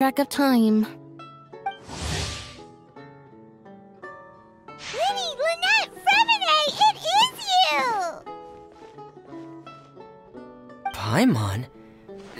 track of time. Winnie, Lynette, Fremine, it is you! Paimon?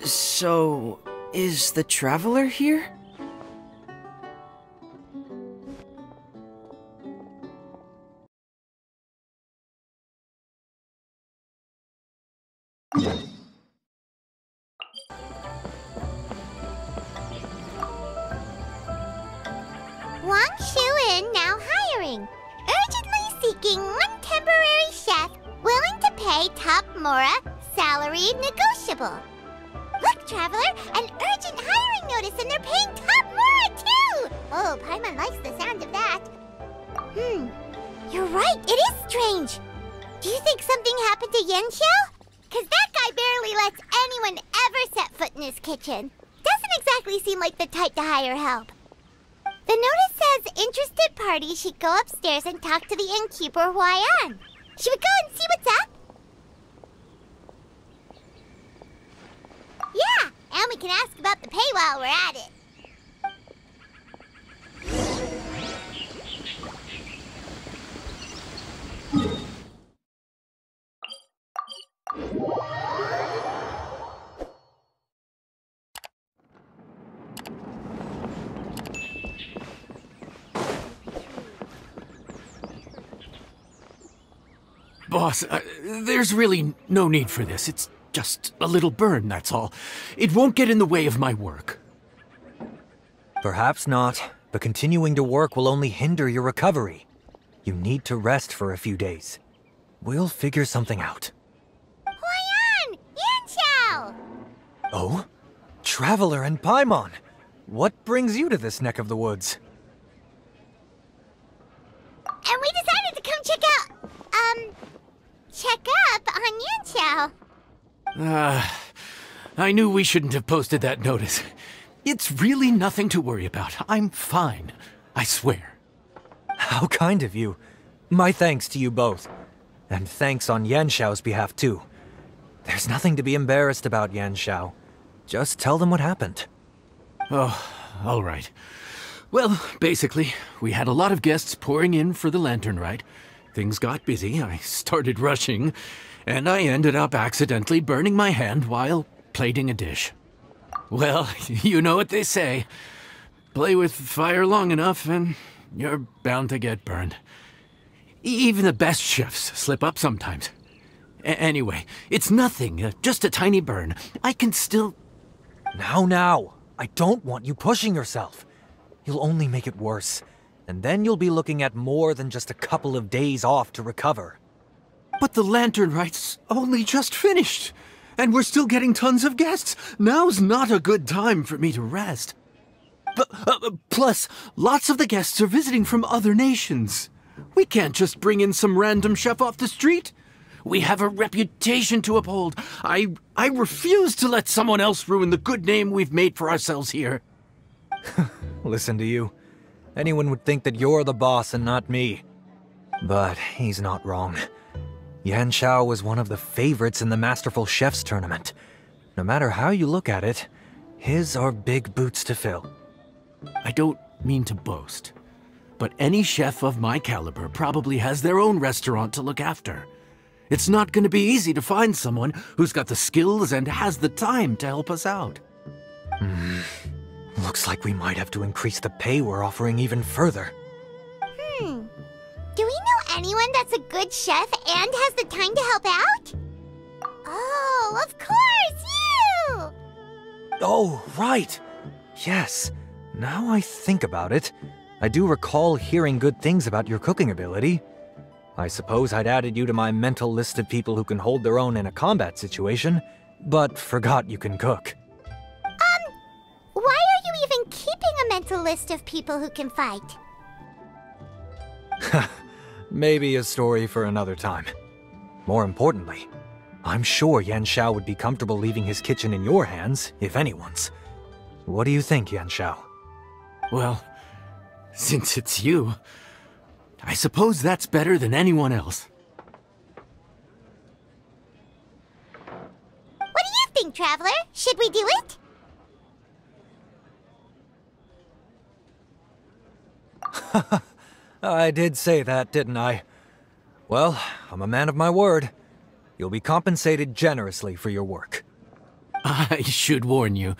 So, is the Traveler here? Wang Shu-in now hiring. Urgently seeking one temporary chef willing to pay top Mora, salary negotiable. Look, Traveler, an urgent hiring notice and they're paying top Mora too! Oh, Paimon likes the sound of that. You're right, it is strange. Do you think something happened to Yanxiao? Cause that guy barely lets anyone ever set foot in his kitchen. Doesn't exactly seem like the type to hire help. The notice says interested parties should go upstairs and talk to the innkeeper Huaiyan. Should we go and see what's up? Yeah, and we can ask about the pay while we're at it. Boss, there's really no need for this. It's just a little burn, that's all. It won't get in the way of my work. Perhaps not, but continuing to work will only hinder your recovery. You need to rest for a few days. We'll figure something out. Huaiyan! Yanxiao! Oh? Traveler and Paimon! What brings you to this neck of the woods? And we decided to come check up on Yanxiao. I knew we shouldn't have posted that notice. It's really nothing to worry about. I'm fine. I swear. How kind of you. My thanks to you both. And thanks on Yanxiao's behalf, too. There's nothing to be embarrassed about, Yanxiao. Just tell them what happened. Oh, all right. Well, basically, we had a lot of guests pouring in for the lantern rite. Things got busy, I started rushing, and I ended up accidentally burning my hand while plating a dish. Well, you know what they say. Play with fire long enough and you're bound to get burned. Even the best chefs slip up sometimes. Anyway, it's nothing, just a tiny burn. I can still... Now, I don't want you pushing yourself. You'll only make it worse. And then you'll be looking at more than just a couple of days off to recover. But the lantern rite's only just finished. And we're still getting tons of guests. Now's not a good time for me to rest. Plus, lots of the guests are visiting from other nations. We can't just bring in some random chef off the street. We have a reputation to uphold. I refuse to let someone else ruin the good name we've made for ourselves here. Listen to you. Anyone would think that you're the boss and not me. But he's not wrong. Yanxiao was one of the favorites in the Masterful Chefs tournament. No matter how you look at it, his are big boots to fill. I don't mean to boast, but any chef of my caliber probably has their own restaurant to look after. It's not going to be easy to find someone who's got the skills and has the time to help us out. Looks like we might have to increase the pay we're offering even further. Do we know anyone that's a good chef and has the time to help out? Oh, of course, you! Oh, right. Yes. Now I think about it, I do recall hearing good things about your cooking ability. I suppose I'd added you to my mental list of people who can hold their own in a combat situation, but forgot you can cook. Why are you even keeping a mental list of people who can fight? Maybe a story for another time. More importantly, I'm sure Yanxiao would be comfortable leaving his kitchen in your hands, if anyone's. What do you think, Yanxiao? Well, since it's you, I suppose that's better than anyone else. What do you think, Traveler? Should we do it? I did say that, didn't I? Well, I'm a man of my word. You'll be compensated generously for your work. I should warn you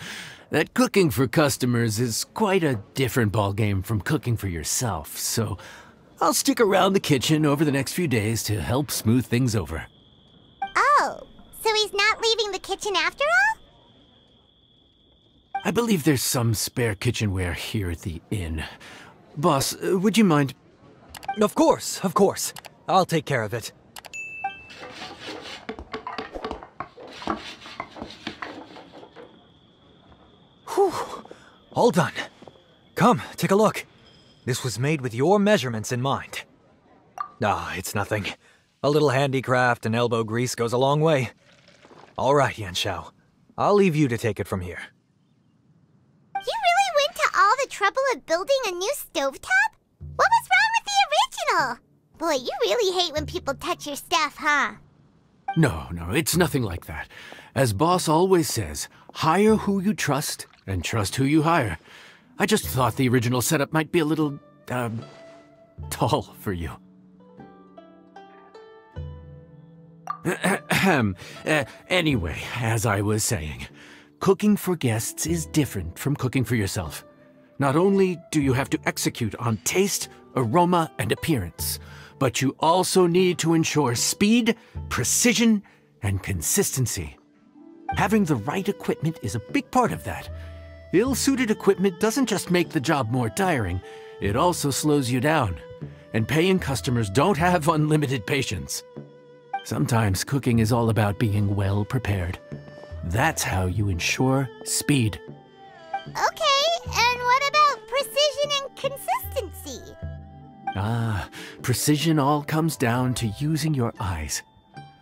that cooking for customers is quite a different ballgame from cooking for yourself, so I'll stick around the kitchen over the next few days to help smooth things over. Oh, so he's not leaving the kitchen after all? I believe there's some spare kitchenware here at the inn. Boss, would you mind? Of course, of course. I'll take care of it. Whew. All done. Come, take a look. This was made with your measurements in mind. Ah, it's nothing. A little handicraft and elbow grease goes a long way. All right, Yanxiao. I'll leave you to take it from here. You really went to all the trouble of building a new stovetop? What was wrong with the original? Boy, you really hate when people touch your stuff, huh? No, it's nothing like that. As Boss always says, hire who you trust and trust who you hire. I just thought the original setup might be a little, tall for you. Anyway, as I was saying, cooking for guests is different from cooking for yourself. Not only do you have to execute on taste, aroma, and appearance, but you also need to ensure speed, precision, and consistency. Having the right equipment is a big part of that. Ill-suited equipment doesn't just make the job more tiring, it also slows you down. And paying customers don't have unlimited patience. Sometimes cooking is all about being well prepared. That's how you ensure speed. Okay, and what about precision and consistency? Precision all comes down to using your eyes.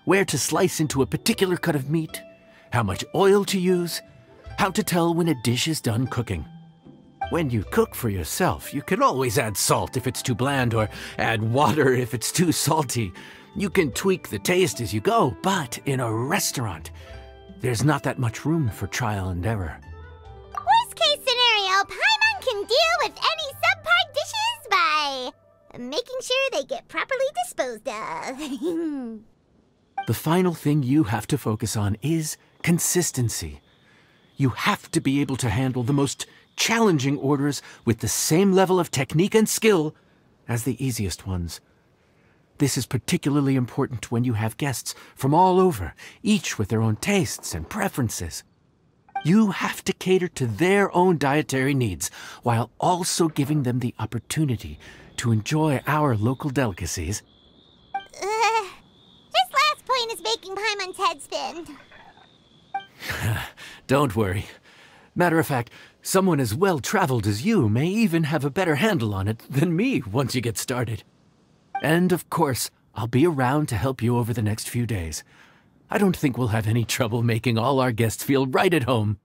Where to slice into a particular cut of meat, how much oil to use, how to tell when a dish is done cooking. When you cook for yourself, you can always add salt if it's too bland or add water if it's too salty. You can tweak the taste as you go, but in a restaurant, there's not that much room for trial and error. Worst case scenario, Paimon can deal with any subpar dishes by making sure they get properly disposed of. The final thing you have to focus on is consistency. You have to be able to handle the most challenging orders with the same level of technique and skill as the easiest ones. This is particularly important when you have guests from all over, each with their own tastes and preferences. You have to cater to their own dietary needs while also giving them the opportunity to enjoy our local delicacies. This last point is making Paimon's head spin. Don't worry. Matter of fact, someone as well-traveled as you may even have a better handle on it than me once you get started. And of course, I'll be around to help you over the next few days. I don't think we'll have any trouble making all our guests feel right at home.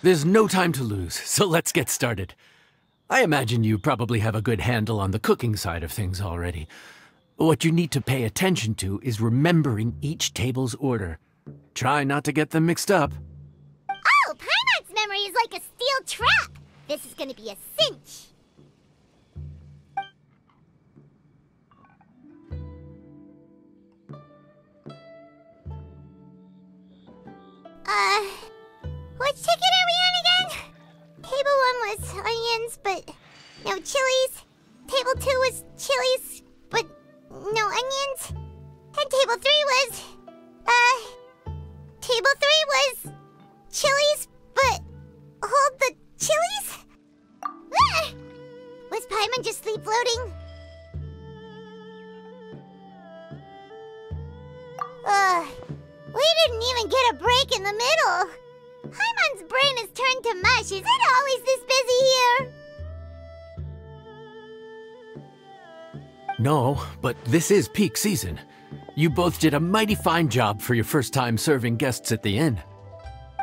There's no time to lose, so let's get started. I imagine you probably have a good handle on the cooking side of things already. What you need to pay attention to is remembering each table's order. Try not to get them mixed up. Oh, Paimon's memory is like a steel trap. This is gonna be a cinch. Which ticket are we on again? Table 1 was onions, but no chilies. Table 2 was chilies, but no onions. And table 3 was, Table 3 was chilies, but hold the chilies? Ah! Was Paimon just sleep floating? We didn't even get a break in the middle. Paimon's brain has turned to mush. Is it always this busy here? No, but this is peak season. You both did a mighty fine job for your first time serving guests at the inn.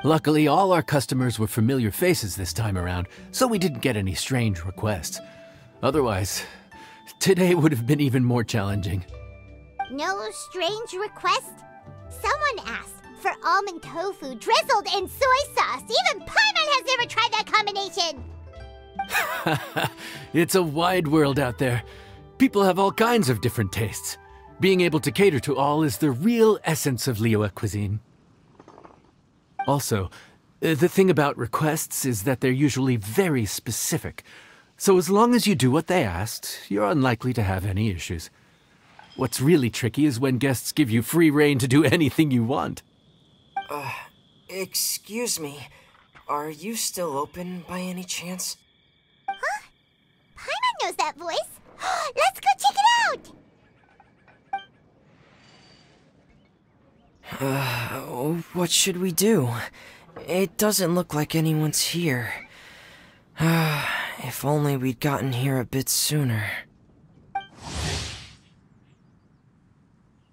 Luckily, all our customers were familiar faces this time around, so we didn't get any strange requests. Otherwise, today would have been even more challenging. No strange request? Someone asked for almond tofu drizzled in soy sauce. Even Paimon has never tried that combination. It's a wide world out there. People have all kinds of different tastes. Being able to cater to all is the real essence of Liyue cuisine. Also, the thing about requests is that they're usually very specific. So as long as you do what they asked, you're unlikely to have any issues. What's really tricky is when guests give you free rein to do anything you want. Excuse me. Are you still open by any chance? Huh? Paimon knows that voice. Let's go check it out! What should we do? It doesn't look like anyone's here. If only we'd gotten here a bit sooner.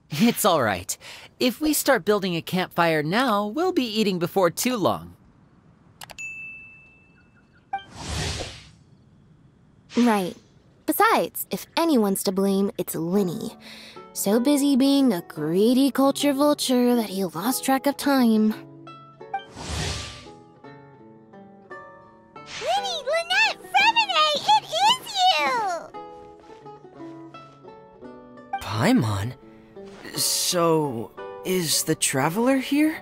It's all right. If we start building a campfire now, we'll be eating before too long. Right. Besides, if anyone's to blame, it's Linny. So busy being a greedy culture vulture that he lost track of time. Linny, Lynette, Fremine, it is you! Paimon? So, is the Traveler here?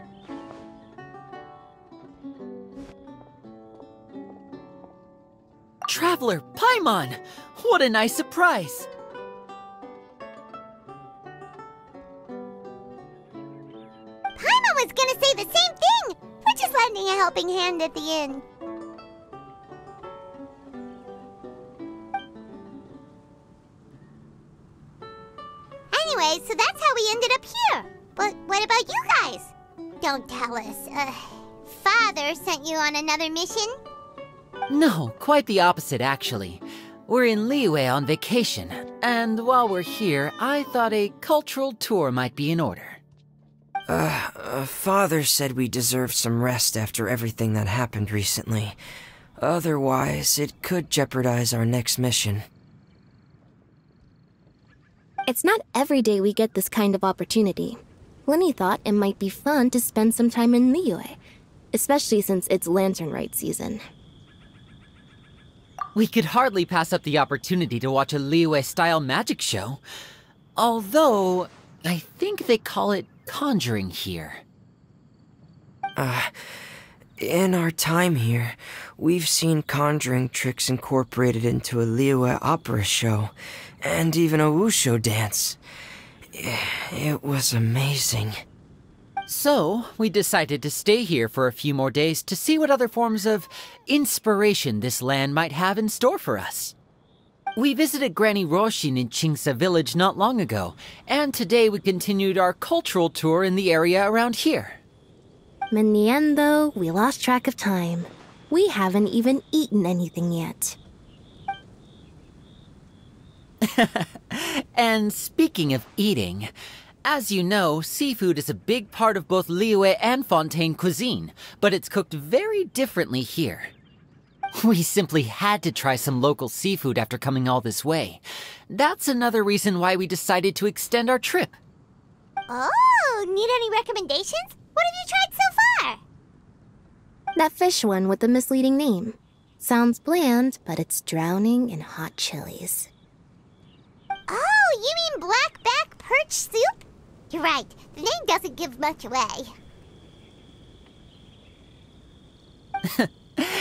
Traveler, Paimon! What a nice surprise! Paimon was gonna say the same thing! We're just lending a helping hand at the end. Anyway, so that's how we ended up here. But what about you guys? Don't tell us. Father sent you on another mission? No, quite the opposite, actually. We're in Liyue on vacation, and while we're here, I thought a cultural tour might be in order. Father said we deserved some rest after everything that happened recently. Otherwise, it could jeopardize our next mission. It's not every day we get this kind of opportunity. Linny thought it might be fun to spend some time in Liyue, especially since it's Lantern Rite season. We could hardly pass up the opportunity to watch a Liyue-style magic show. Although, I think they call it conjuring here. In our time here, we've seen conjuring tricks incorporated into a Liyue opera show, and even a wushu dance. It was amazing. So, we decided to stay here for a few more days to see what other forms of inspiration this land might have in store for us. We visited Granny Roshin in Qingsa village not long ago, and today we continued our cultural tour in the area around here. In the end, though, we lost track of time. We haven't even eaten anything yet. And speaking of eating, as you know, seafood is a big part of both Liyue and Fontaine cuisine, but it's cooked very differently here. We simply had to try some local seafood after coming all this way. That's another reason why we decided to extend our trip. Oh, need any recommendations? What have you tried so far? That fish one with the misleading name. Sounds bland, but it's drowning in hot chilies. Oh, you mean blackback perch soup? You're right, the name doesn't give much away.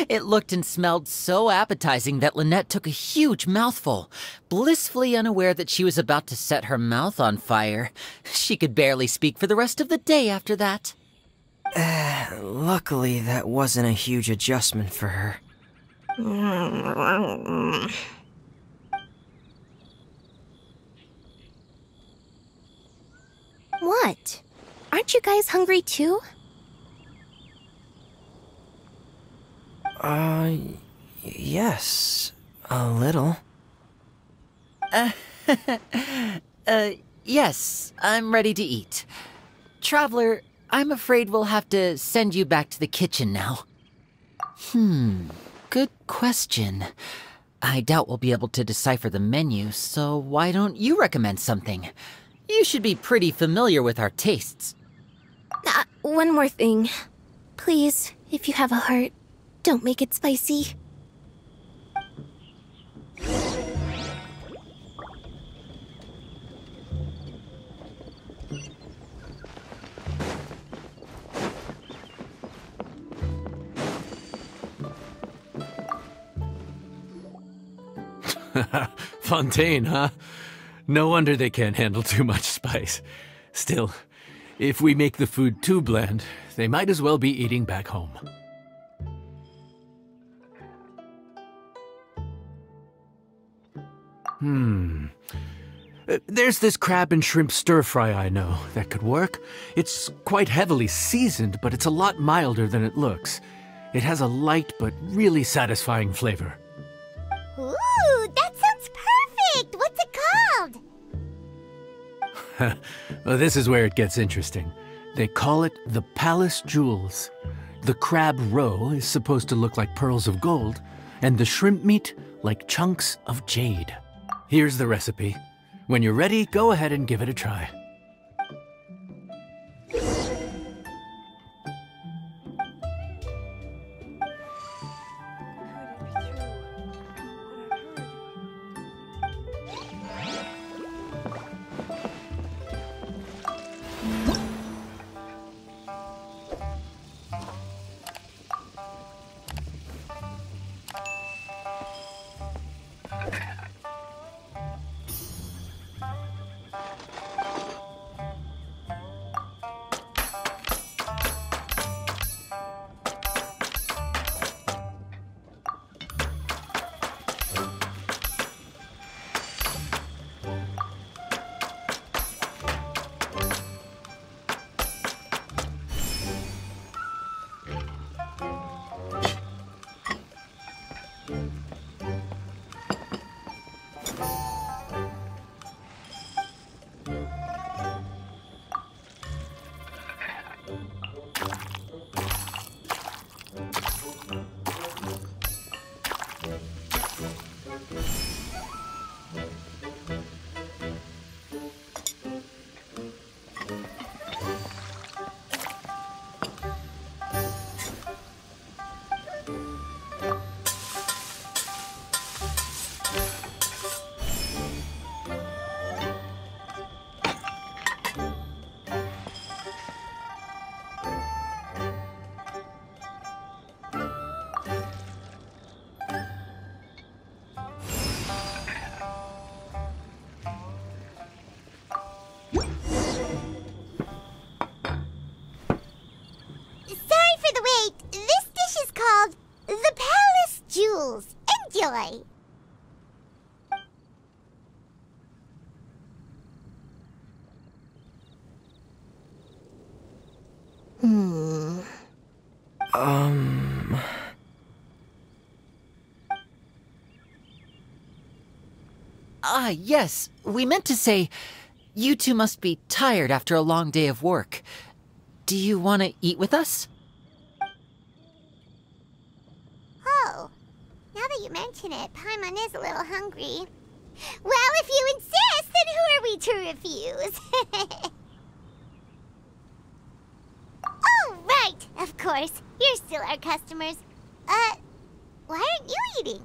It looked and smelled so appetizing that Lynette took a huge mouthful, blissfully unaware that she was about to set her mouth on fire. She could barely speak for the rest of the day after that. Luckily, that wasn't a huge adjustment for her. What? Aren't you guys hungry too? Yes. A little. Yes, I'm ready to eat. Traveler, I'm afraid we'll have to send you back to the kitchen now. Good question. I doubt we'll be able to decipher the menu, so why don't you recommend something? You should be pretty familiar with our tastes. One more thing. Please, if you have a heart, don't make it spicy. Fontaine, huh? No wonder they can't handle too much spice. Still, if we make the food too bland, they might as well be eating back home. There's this crab and shrimp stir-fry I know that could work. It's quite heavily seasoned, but it's a lot milder than it looks. It has a light but really satisfying flavor. Ooh, that sounds perfect! What's it called? Well, this is where it gets interesting. They call it the Palace Jewels. The crab roe is supposed to look like pearls of gold, and the shrimp meat like chunks of jade. Here's the recipe. When you're ready, go ahead and give it a try. Enjoy! Yes. We meant to say, you two must be tired after a long day of work. Do you want to eat with us? Oh, now that you mention it, Paimon is a little hungry. Well, if you insist, then who are we to refuse? Oh, right, of course. You're still our customers. Why aren't you eating?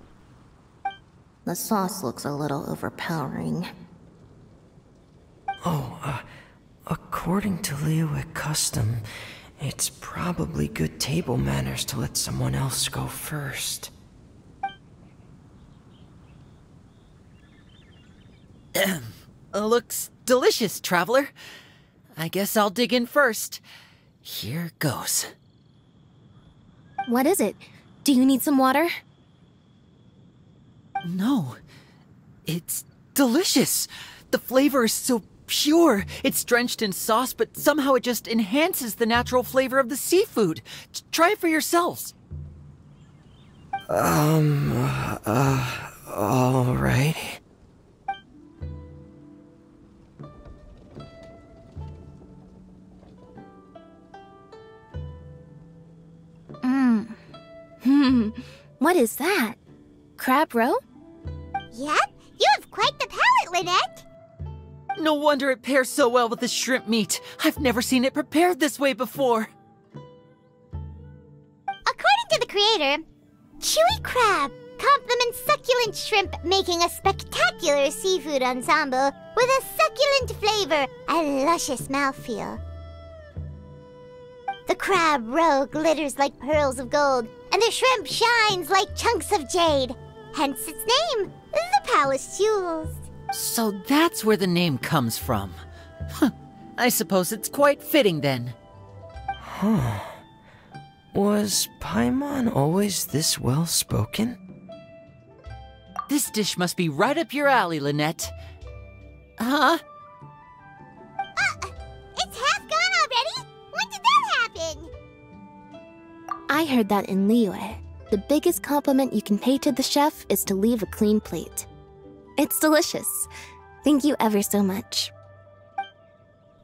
The sauce looks a little overpowering. According to Liyue custom, it's probably good table manners to let someone else go first. Looks delicious, traveler. I guess I'll dig in first. Here goes. What is it? Do you need some water? No. It's delicious. The flavor is so pure. It's drenched in sauce, but somehow it just enhances the natural flavor of the seafood. Try it for yourselves. All right. What is that? Crab roe? Yep, you have quite the palate, Lynette. No wonder it pairs so well with the shrimp meat. I've never seen it prepared this way before. According to the creator, chewy crab complements succulent shrimp, making a spectacular seafood ensemble with a succulent flavor and luscious mouthfeel. The crab roe glitters like pearls of gold, and the shrimp shines like chunks of jade. Hence its name, the Palace Jewels. So that's where the name comes from. Huh. I suppose it's quite fitting then. Huh. Was Paimon always this well-spoken? This dish must be right up your alley, Lynette. Huh? It's half gone already? When did that happen? I heard that in Liyue, the biggest compliment you can pay to the chef is to leave a clean plate. It's delicious. Thank you ever so much.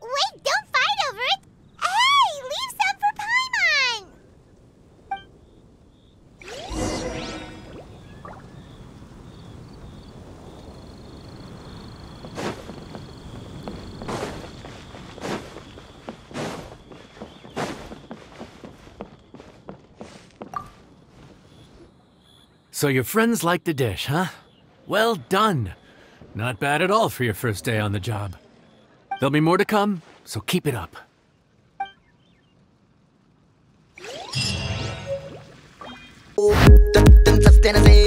Wait, don't fight over it! Hey, leave some for Paimon! So your friends like the dish, huh? Well done. Not bad at all for your first day on the job. There'll be more to come, so keep it up. Sostenere